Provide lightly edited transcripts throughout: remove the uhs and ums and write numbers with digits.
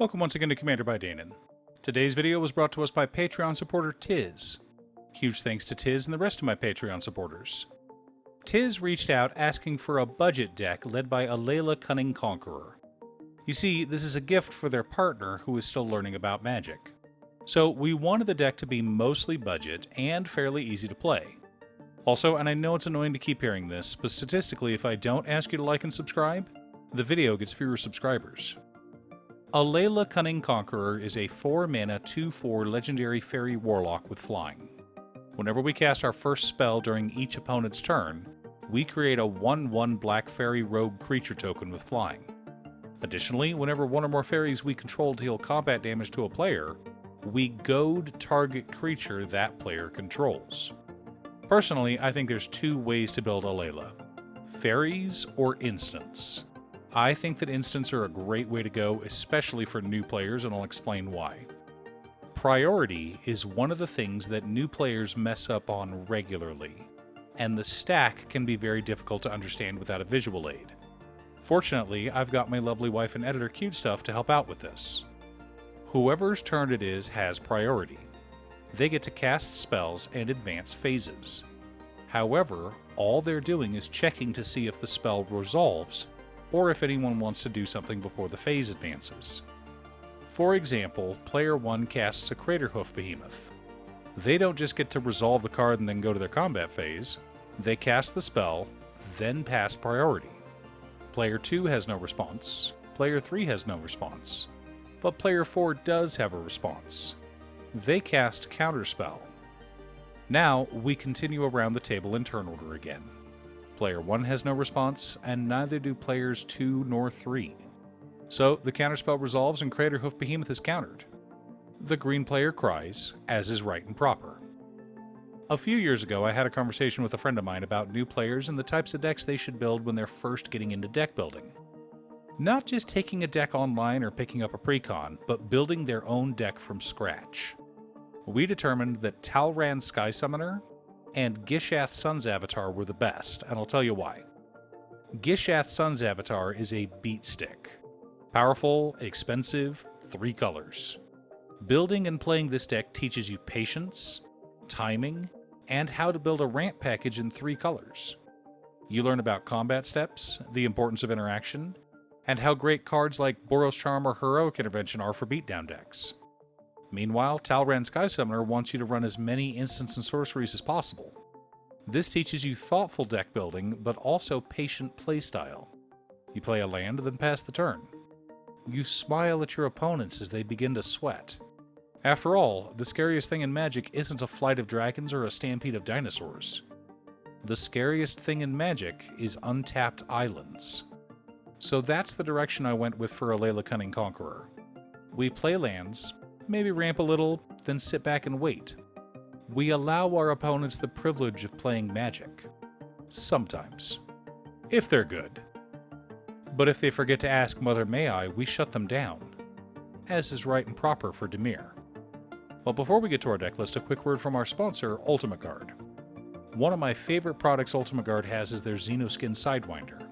Welcome once again to Commander by Danon. Today's video was brought to us by Patreon supporter Tiz. Huge thanks to Tiz and the rest of my Patreon supporters. Tiz reached out asking for a budget deck led by Alela Cunning Conqueror. You see, this is a gift for their partner who is still learning about Magic. So we wanted the deck to be mostly budget and fairly easy to play. Also, and I know it's annoying to keep hearing this, but statistically if I don't ask you to like and subscribe, the video gets fewer subscribers. Alela Cunning Conqueror is a 4-mana 2/4 legendary fairy warlock with flying. Whenever we cast our first spell during each opponent's turn, we create a 1/1 black fairy rogue creature token with flying. Additionally, whenever one or more fairies we control deal combat damage to a player, we goad target creature that player controls. Personally, I think there's two ways to build Alela: fairies or instants. I think that instants are a great way to go, especially for new players, and I'll explain why. Priority is one of the things that new players mess up on regularly, and the stack can be very difficult to understand without a visual aid. Fortunately, I've got my lovely wife and editor Cutestuff to help out with this. Whoever's turn it is has priority. They get to cast spells and advance phases. However, all they're doing is checking to see if the spell resolves, or if anyone wants to do something before the phase advances. For example, player 1 casts a Craterhoof Behemoth. They don't just get to resolve the card and then go to their combat phase. They cast the spell, then pass priority. Player 2 has no response. Player 3 has no response. But player 4 does have a response. They cast Counterspell. Now, we continue around the table in turn order again. Player 1 has no response, and neither do players 2 nor 3. So the counterspell resolves and Craterhoof Behemoth is countered. The green player cries, as is right and proper. A few years ago, I had a conversation with a friend of mine about new players and the types of decks they should build when they're first getting into deck building. Not just taking a deck online or picking up a precon, but building their own deck from scratch. We determined that Talran Sky Summoner and Gishath Sun's Avatar were the best, and I'll tell you why. Gishath Sun's Avatar is a beat stick. Powerful, expensive, 3 colors. Building and playing this deck teaches you patience, timing, and how to build a ramp package in 3 colors. You learn about combat steps, the importance of interaction, and how great cards like Boros Charm or Heroic Intervention are for beatdown decks. Meanwhile, Talran Sky Summoner wants you to run as many instants and sorceries as possible. This teaches you thoughtful deck building, but also patient playstyle. You play a land, then pass the turn. You smile at your opponents as they begin to sweat. After all, the scariest thing in Magic isn't a flight of dragons or a stampede of dinosaurs. The scariest thing in Magic is untapped islands. So that's the direction I went with for Alela Cunning Conqueror. We play lands, maybe ramp a little, then sit back and wait. We allow our opponents the privilege of playing Magic. Sometimes. If they're good. But if they forget to ask Mother May I, we shut them down. As is right and proper for Dimir. Well, before we get to our deck list, a quick word from our sponsor, Ultimate Guard. One of my favorite products Ultimate Guard has is their Xenoskin Sidewinder.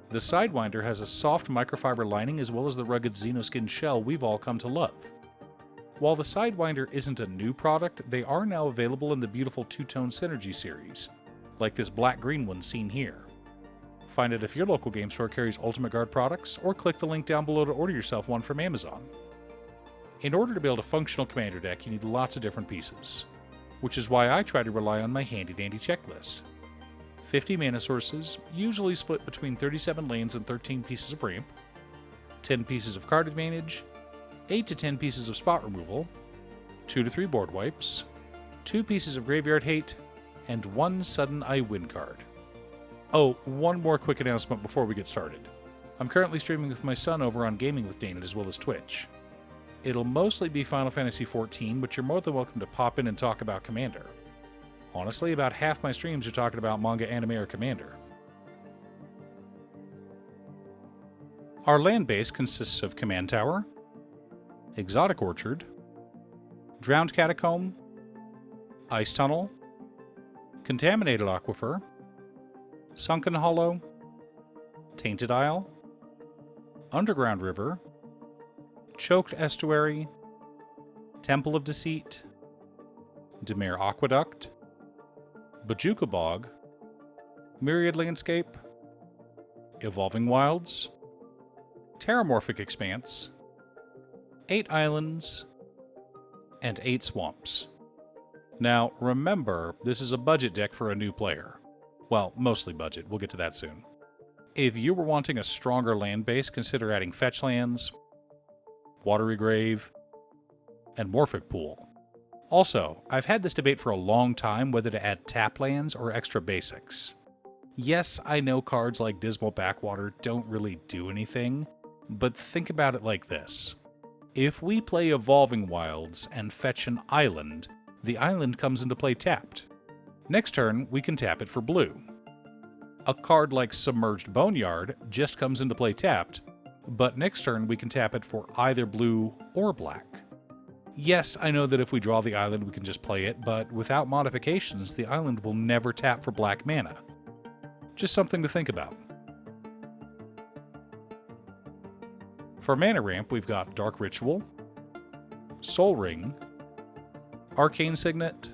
The Sidewinder has a soft microfiber lining as well as the rugged Xenoskin shell we've all come to love. While the Sidewinder isn't a new product, they are now available in the beautiful two-tone Synergy series, like this black-green one seen here. Find it if your local game store carries Ultimate Guard products, or click the link down below to order yourself one from Amazon. In order to build a functional commander deck, you need lots of different pieces, which is why I try to rely on my handy-dandy checklist. 50 mana sources, usually split between 37 lanes and 13 pieces of ramp, 10 pieces of card advantage, 8 to 10 pieces of spot removal, 2 to 3 board wipes, 2 pieces of graveyard hate, and 1 sudden I win card. Oh, one more quick announcement before we get started. I'm currently streaming with my son over on Gaming with Danon as well as Twitch. It'll mostly be Final Fantasy XIV, but you're more than welcome to pop in and talk about Commander. Honestly, about half my streams are talking about manga, anime, or Commander. Our land base consists of Command Tower, Exotic Orchard, Drowned Catacomb, Ice Tunnel, Contaminated Aquifer, Sunken Hollow, Tainted Isle, Underground River, Choked Estuary, Temple of Deceit, Demir Aqueduct, Bajuka Bog, Myriad Landscape, Evolving Wilds, Terramorphic Expanse, 8 Islands, and 8 Swamps. Now, remember, this is a budget deck for a new player. Well, mostly budget. We'll get to that soon. If you were wanting a stronger land base, consider adding Fetch Lands, Watery Grave, and Morphic Pool. Also, I've had this debate for a long time whether to add tap lands or extra basics. Yes, I know cards like Dismal Backwater don't really do anything, but think about it like this. If we play Evolving Wilds and fetch an island, the island comes into play tapped. Next turn, we can tap it for blue. A card like Submerged Boneyard just comes into play tapped, but next turn we can tap it for either blue or black. Yes, I know that if we draw the island we can just play it, but without modifications, the island will never tap for black mana. Just something to think about. For mana ramp, we've got Dark Ritual, Soul Ring, Arcane Signet,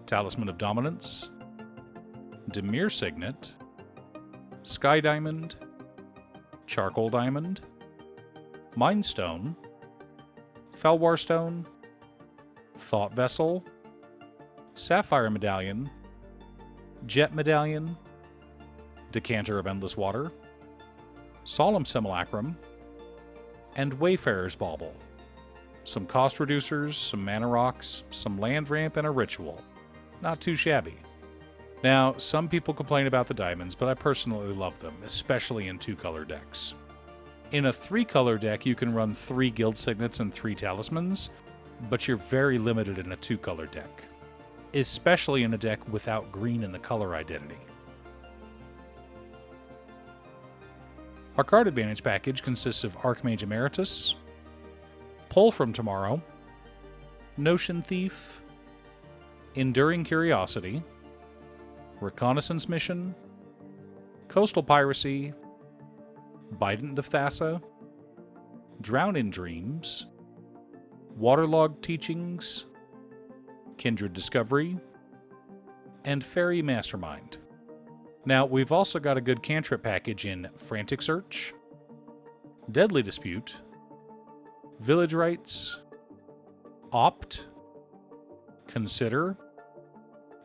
Talisman of Dominance, Dimir Signet, Sky Diamond, Charcoal Diamond, Mind Stone, Felwar Stone, Thought Vessel, Sapphire Medallion, Jet Medallion, Decanter of Endless Water, Solemn Simulacrum, and Wayfarer's Bauble. Some cost reducers, some mana rocks, some land ramp, and a ritual. Not too shabby. Now, some people complain about the diamonds, but I personally love them, especially in 2-color decks. In a 3-color deck, you can run 3 Guild Signets and 3 Talismans, but you're very limited in a 2-color deck, especially in a deck without green in the color identity. Our card advantage package consists of Archmage Emeritus, Pull from Tomorrow, Notion Thief, Enduring Curiosity, Reconnaissance Mission, Coastal Piracy, Bident of Thassa, Drown in Dreams, Waterlogged Teachings, Kindred Discovery, and Fairy Mastermind. Now, we've also got a good cantrip package in Frantic Search, Deadly Dispute, Village Rites, Opt, Consider,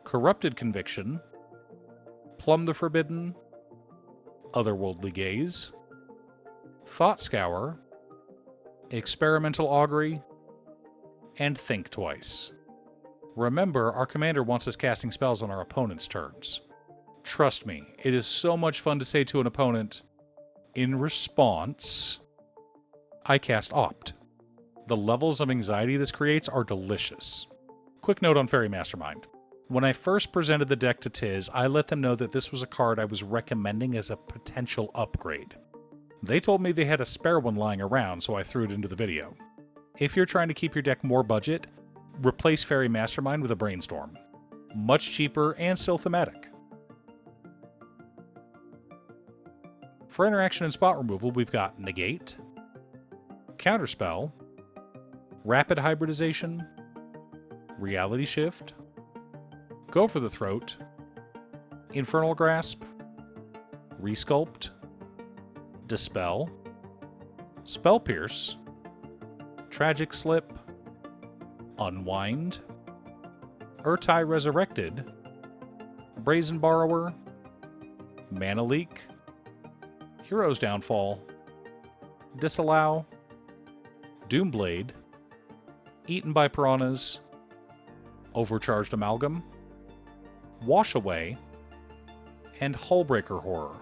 Corrupted Conviction, Plumb the Forbidden, Otherworldly Gaze, Thought Scour, Experimental Augury, and Think Twice. Remember, our commander wants us casting spells on our opponent's turns. Trust me, it is so much fun to say to an opponent, in response, I cast Opt. The levels of anxiety this creates are delicious. Quick note on Fairy Mastermind. When I first presented the deck to Tiz, I let them know that this was a card I was recommending as a potential upgrade. They told me they had a spare one lying around, so I threw it into the video. If you're trying to keep your deck more budget, replace Fairy Mastermind with a Brainstorm. Much cheaper and still thematic. For interaction and spot removal, we've got Negate, Counterspell, Rapid Hybridization, Reality Shift, Go for the Throat, Infernal Grasp, Resculpt, Dispel, Spell Pierce, Tragic Slip, Unwind, Urtai Resurrected, Brazen Borrower, Mana Leak, Hero's Downfall, Disallow, Doomblade, Eaten by Piranhas, Overcharged Amalgam, Wash Away, and Hullbreaker Horror.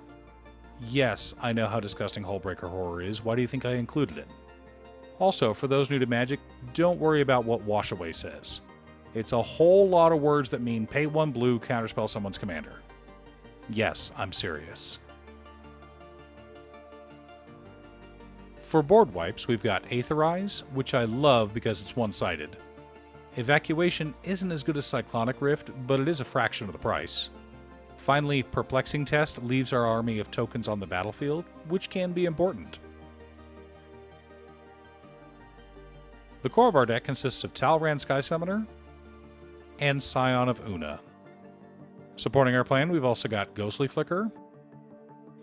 Yes, I know how disgusting Hullbreaker Horror is. Why do you think I included it? Also, for those new to Magic, don't worry about what Wash Away says. It's a whole lot of words that mean pay 1 blue, counterspell someone's commander. Yes, I'm serious. For board wipes, we've got Aetherize, which I love because it's one-sided. Evacuation isn't as good as Cyclonic Rift, but it is a fraction of the price. Finally, Perplexing Test leaves our army of tokens on the battlefield, which can be important. The core of our deck consists of Talran Sky Summoner and Scion of Una. Supporting our plan, we've also got Ghostly Flicker,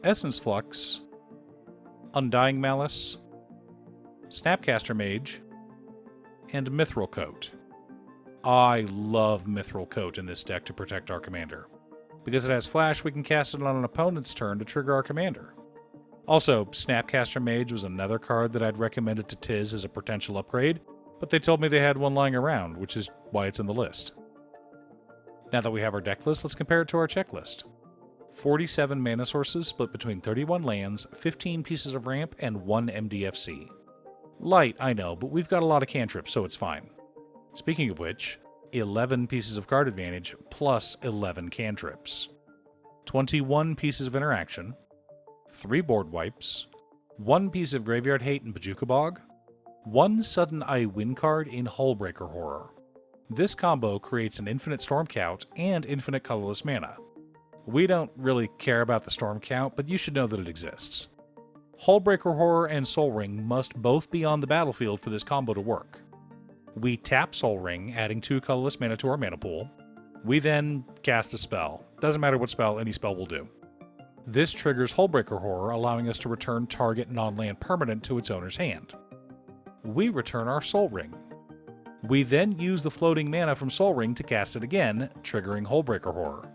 Essence Flux, Undying Malice, Snapcaster Mage, and Mithril Coat. I love Mithril Coat in this deck to protect our commander. Because it has Flash, we can cast it on an opponent's turn to trigger our commander. Also, Snapcaster Mage was another card that I'd recommended to Tiz as a potential upgrade, but they told me they had one lying around, which is why it's in the list. Now that we have our deck list, let's compare it to our checklist. 47 mana sources split between 31 lands, 15 pieces of ramp, and 1 MDFC. Light, I know, but we've got a lot of cantrips, so it's fine. Speaking of which, 11 pieces of card advantage plus 11 cantrips. 21 pieces of interaction, 3 board wipes, 1 piece of Graveyard Hate in Bojuka Bog, 1 Sudden Eye win card in Hullbreaker Horror. This combo creates an infinite storm count and infinite colorless mana. We don't really care about the storm count, but you should know that it exists. Hullbreaker Horror and Sol Ring must both be on the battlefield for this combo to work. We tap Sol Ring, adding 2 colorless mana to our mana pool. We then cast a spell. Doesn't matter what spell, any spell will do. This triggers Hullbreaker Horror, allowing us to return target non-land permanent to its owner's hand. We return our Sol Ring. We then use the floating mana from Sol Ring to cast it again, triggering Hullbreaker Horror.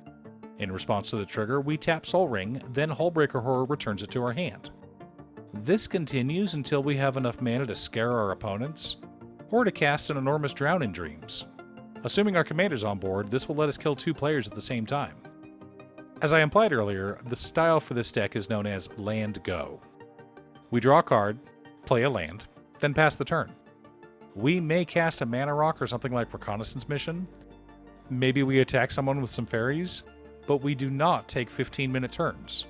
In response to the trigger, we tap Sol Ring, then Hullbreaker Horror returns it to our hand. This continues until we have enough mana to scare our opponents, or to cast an enormous Drown in Dreams. Assuming our commander's on board, this will let us kill 2 players at the same time. As I implied earlier, the style for this deck is known as Land Go. We draw a card, play a land, then pass the turn. We may cast a Mana Rock or something like Reconnaissance Mission. Maybe we attack someone with some fairies, but we do not take 15-minute turns.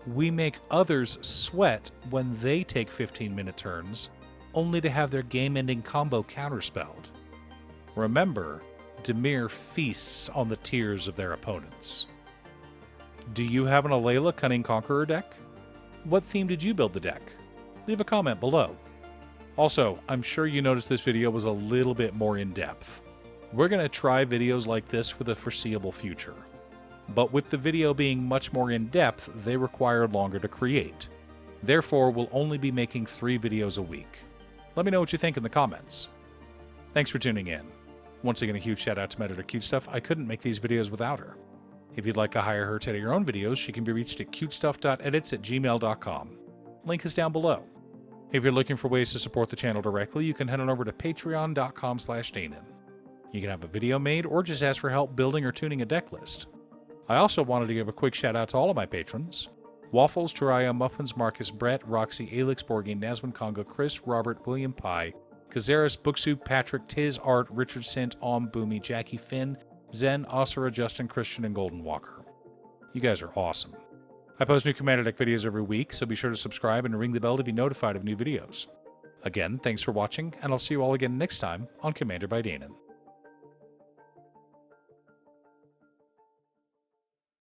We make others sweat when they take 15-minute turns, only to have their game-ending combo counterspelled. Remember, Dimir feasts on the tears of their opponents. Do you have an Alela Cunning Conqueror deck? What theme did you build the deck? Leave a comment below. Also, I'm sure you noticed this video was a little bit more in-depth. We're going to try videos like this for the foreseeable future. But with the video being much more in-depth, they require longer to create. Therefore, we'll only be making 3 videos a week. Let me know what you think in the comments. Thanks for tuning in. Once again, a huge shout out to my editor Cutestuff. I couldn't make these videos without her. If you'd like to hire her to edit your own videos, she can be reached at cutestuff.edits@gmail.com. Link is down below. If you're looking for ways to support the channel directly, you can head on over to patreon.com/Danon. You can have a video made or just ask for help building or tuning a deck list. I also wanted to give a quick shout out to all of my patrons: Waffles, Jiraiya, Muffins, Marcus, Brett, Roxy, Alix, Borgin, Nazwin, Conga, Chris, Robert, William Pye, Kazaris, Booksoup, Patrick, Tiz, Art, Richard Sint, Boomy, Jackie, Finn, Zen, Osira, Justin, Christian, and Golden Walker. You guys are awesome. I post new Commander Deck videos every week, so be sure to subscribe and ring the bell to be notified of new videos. Again, thanks for watching, and I'll see you all again next time on Commander by Danon.